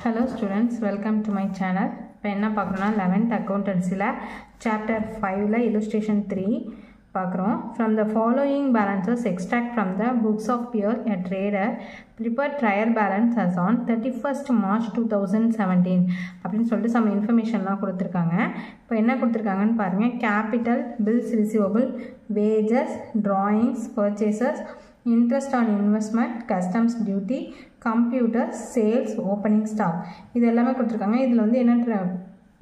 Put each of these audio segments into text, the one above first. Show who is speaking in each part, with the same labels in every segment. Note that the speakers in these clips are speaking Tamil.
Speaker 1: Hello students, welcome to my channel. இப்போ என்ன பார்க்குறோன்னா 11th accountancyல chapter 5ல illustration 3 பார்க்குறோம். From the following balances extract from the books of Pierre, a trader, prepare trial balance as on 31st March 2017 அப்படின்னு சொல்லிட்டு some informationலாம் கொடுத்துருக்காங்க. இப்போ என்ன கொடுத்துருக்காங்கன்னு பாருங்கள். Capital, bills receivable, wages, drawings, purchases, interest on investment, customs duty, computer, sales, opening stock இது எல்லாமே கொடுத்துருக்காங்க. இதில் வந்து என்ன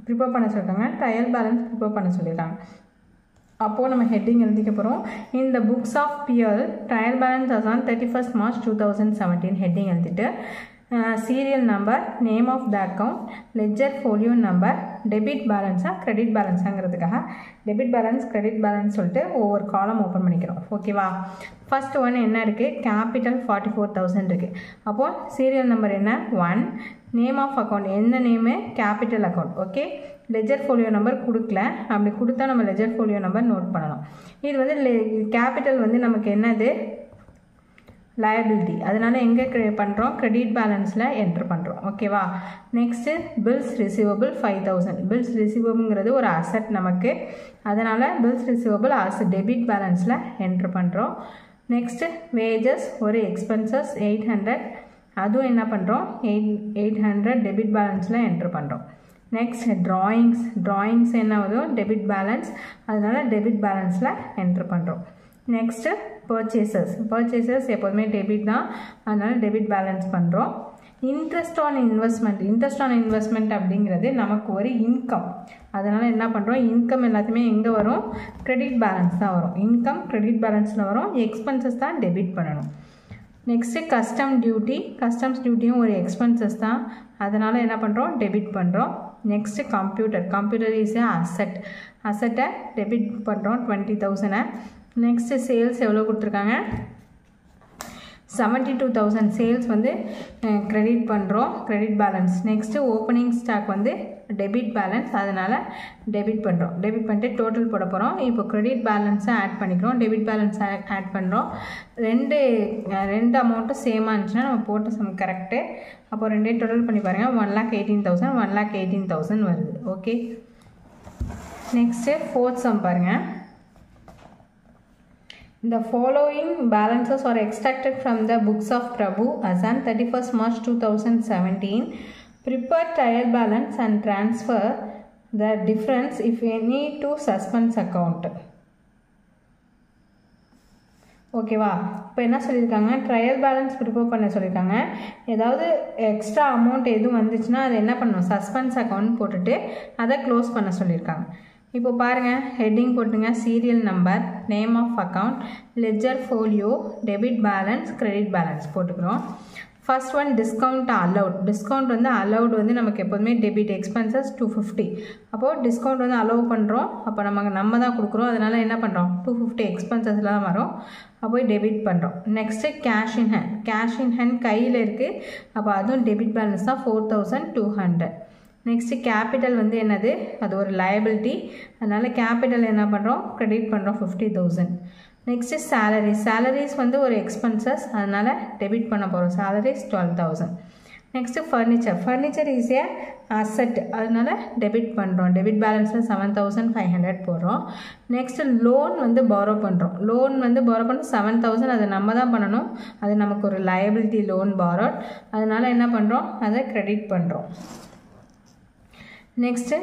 Speaker 1: ப்ரிப்பேர் பண்ண சொல்லியிருக்காங்க, ட்ரையல் பேலன்ஸ் ப்ரிப்பேர் பண்ண சொல்லியிருக்காங்க. அப்போது நம்ம ஹெட்டிங் எழுதிக்க போகிறோம். இந்த books of Pyare trial balance as on 31st March 2017 heading எழுதிட்டு serial number, name of the account, ledger folio number, debit பேலன்ஸாக கிரெடிட் பேலன்ஸாங்கிறதுக்காக டெபிட் பேலன்ஸ் கிரெடிட் பேலன்ஸ் சொல்லிட்டு ஒவ்வொரு காலம் ஓப்பன் பண்ணிக்கிறோம். ஓகேவா? ஃபர்ஸ்ட் ஒன் என்ன இருக்குது, கேபிட்டல் 44,000 இருக்குது. அப்போது சீரியல் நம்பர் என்ன 1, நேம் ஆஃப் அக்கௌண்ட் என்ன name, capital account. Okay, ledger folio number கொடுக்கல, அப்படி கொடுத்தா நம்ம லெஜர் ஃபோலியோ நம்பர் நோட் பண்ணணும். இது வந்து கேபிட்டல் வந்து நமக்கு என்னது liability, அதனால எங்கே பண்ணுறோம், கிரெடிட் பேலன்ஸில் என்ட்ரு பண்ணுறோம். ஓகேவா? Next bills receivable 5,000. பில்ஸ் ரிசீவபிள்ங்கிறது ஒரு அசட் நமக்கு, அதனால் பில்ஸ் ரிசீவபிள் அஸ் டெபிட் பேலன்ஸில் என்ட்ரு பண்ணுறோம். நெக்ஸ்ட்டு வேஜஸ் ஒரு எக்ஸ்பென்சஸ் 800, அதுவும் என்ன பண்ணுறோம் 800 டெபிட் பேலன்ஸில் என்ட்ரு பண்ணுறோம். நெக்ஸ்ட் ட்ராயிங்ஸ் என்ன ஆகுதோ டெபிட் பேலன்ஸ், அதனால் டெபிட் பேலன்ஸில் என்ட்ரு பண்ணுறோம். நெக்ஸ்ட்டு பர்ச்சேசஸ் எப்போதுமே டெபிட் தான், அதனால் டெபிட் பேலன்ஸ் பண்ணுறோம். இன்ட்ரெஸ்ட் ஆன் இன்வெஸ்ட்மெண்ட் அப்படிங்கிறது நமக்கு ஒரு இன்கம், அதனால் என்ன பண்ணுறோம், இன்கம் எல்லாத்தையுமே எங்கே வரும், கிரெடிட் பேலன்ஸ் தான் வரும். இன்கம் கிரெடிட் பேலன்ஸில் வரும், எக்ஸ்பென்சஸ் தான் டெபிட் பண்ணணும். நெக்ஸ்ட்டு கஸ்டம்ஸ் டியூட்டியும் ஒரு எக்ஸ்பென்சஸ் தான், அதனால் என்ன பண்ணுறோம், டெபிட் பண்ணுறோம். நெக்ஸ்ட்டு கம்ப்யூட்டர் இஸ் அசட்டை டெபிட் பண்ணுறோம் 20,000. நெக்ஸ்ட்டு சேல்ஸ் எவ்வளோ கொடுத்துருக்காங்க 72,000, சேல்ஸ் வந்து கிரெடிட் பண்ணுறோம், credit balance. Next opening stock வந்து டெபிட் பேலன்ஸ், அதனால் டெபிட் பண்ணுறோம். டெபிட் பண்ணிட்டு டோட்டல் போட போகிறோம். இப்போ கிரெடிட் பேலன்ஸை ஆட் பண்ணிக்கிறோம், டெபிட் பேலன்ஸ் ஆட் பண்ணுறோம். ரெண்டு அமௌண்ட்டும் சேமாக இருந்துச்சுன்னா நம்ம போட்ட சம் கரெக்டு. அப்போ ரெண்டே டோட்டல் பண்ணி பாருங்கள், 1,18,000 1,18,000 வருது. ஓகே, நெக்ஸ்ட்டு ஃபோர்த் சம் பாருங்கள். The following balances are extracted from the books of Prabhu as on 31st March 2017. Prepare trial balance and transfer the difference if any to suspense account. ஓகேவா? இப்போ என்ன சொல்லியிருக்காங்க, ட்ரையல் பேலன்ஸ் ப்ரிப்பேர் பண்ண சொல்லியிருக்காங்க. ஏதாவது எக்ஸ்ட்ரா அமௌண்ட் எதுவும் வந்துச்சுன்னா அதை என்ன பண்ணணும், சஸ்பென்ஸ் அக்கௌண்ட் போட்டுட்டு அதை க்ளோஸ் பண்ண சொல்லியிருக்காங்க. இப்போ பாருங்கள், ஹெட்டிங் போட்டுங்க, serial number, name of account, ledger folio, debit balance, credit balance போட்டுக்கிறோம். ஃபர்ஸ்ட் ஒன் டிஸ்கவுண்ட் வந்து அலௌட் வந்து நமக்கு எப்போதுமே டெபிட் எக்ஸ்பென்சஸ் 250. அப்போது டிஸ்கவுண்ட் வந்து அலோவ் பண்ணுறோம், அப்போ நம்ம தான் கொடுக்குறோம், அதனால் என்ன பண்ணுறோம் 250 எக்ஸ்பென்சஸில் தான் வரும், அப்போ டெபிட் பண்ணுறோம். நெக்ஸ்ட்டு கேஷ் இன் ஹேண்ட் கையில் இருக்குது, அப்போ அதுவும் டெபிட் பேலன்ஸ் தான் 4,200. நெக்ஸ்ட்டு கேபிட்டல் வந்து என்னது, அது ஒரு லயபிலிட்டி, அதனால் கேபிட்டல் என்ன பண்ணுறோம், கிரெடிட் பண்ணுறோம் 50,000. நெக்ஸ்ட்டு சேலரிஸ் வந்து ஒரு எக்ஸ்பென்சஸ், அதனால் டெபிட் பண்ண போகிறோம், salaries 12,000. Next furniture is a asset, அதனால் டெபிட் பண்ணுறோம், டெபிட் பேலன்ஸில் 7,500 போடுறோம். நெக்ஸ்ட்டு லோன் வந்து பாரோ பண்ணுறோம், 7,000 அதை நம்ம தான் பண்ணணும், அது நமக்கு ஒரு லயபிலிட்டி, லோன் பாரோட், அதனால் என்ன பண்ணுறோம், அதை கிரெடிட் பண்ணுறோம். நெக்ஸ்ட்டு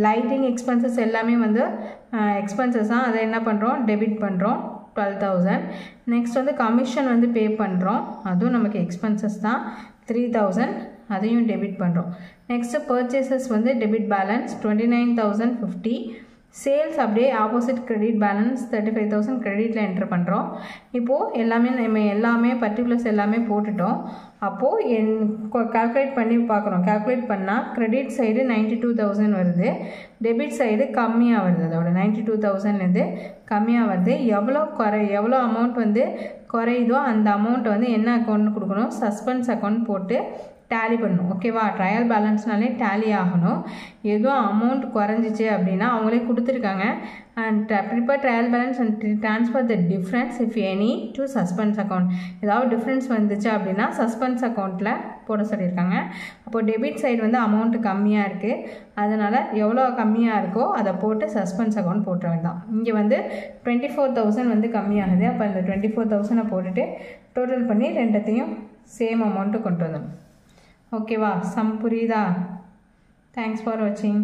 Speaker 1: லைட்டிங் எக்ஸ்பென்சஸ் எல்லாமே வந்து எக்ஸ்பென்சஸ் தான், அதை என்ன பண்ணுறோம், டெபிட் பண்ணுறோம் 12,000. நெக்ஸ்ட் வந்து கமிஷன் வந்து பே பண்ணுறோம், அதுவும் நமக்கு எக்ஸ்பென்சஸ் தான் 3,000, அதையும் டெபிட் பண்ணுறோம். நெக்ஸ்ட்டு பர்ச்சேசஸ் வந்து டெபிட் பேலன்ஸ் 29,050. சேல்ஸ் அப்படியே ஆப்போசிட் கிரெடிட் பேலன்ஸ் 35,000 கிரெடிட்டில் என்ட்ரு பண்ணுறோம். இப்போது நம்ம எல்லாமே பர்டிகுலர்ஸ் எல்லாமே போட்டுட்டோம். அப்போது கால்குலேட் பண்ணி பார்க்குறோம், கால்குலேட் பண்ணால் கிரெடிட் சைடு 92,000 வருது, டெபிட் சைடு கம்மியாக வருது, அதோட 92,000 கம்மியாக வருது. எவ்வளோ அமௌண்ட் வந்து குறையுதோ அந்த அமௌண்ட்டை வந்து என்ன அக்கௌண்ட் கொடுக்கணும், சஸ்பென்ஸ் அக்கௌண்ட் போட்டு டேலி பண்ணணும். ஓகேவா? ட்ரையல் பேலன்ஸ்னாலே டேலி ஆகணும். எதுவும் அமௌண்ட் குறைஞ்சிச்சு அப்படின்னா அவங்களே கொடுத்துருக்காங்க. And prepare trial balance and transfer the difference if any to suspense account. ஏதாவது டிஃப்ரென்ஸ் வந்துச்சு அப்படின்னா சஸ்பென்ஸ் அக்கௌண்ட்டில் போட சொல்லியிருக்காங்க. அப்போது டெபிட் சைடு வந்து அமௌண்ட்டு கம்மியாக இருக்குது. அதனால் எவ்வளோ கம்மியாக இருக்கோ அதை போட்டு சஸ்பென்ஸ் அக்கௌண்ட் போட்டுற வேண்டாம். இங்கே வந்து 24,000 வந்து கம்மியாகுது. அப்போ இந்த 24,000 போட்டுட்டு டோட்டல் பண்ணி ரெண்டத்தையும் சேம் அமௌண்ட்டு கொண்டு வந்துடும். ஓகேவா? சம் புரியுதா? தேங்க்ஸ் ஃபார் வாட்சிங்.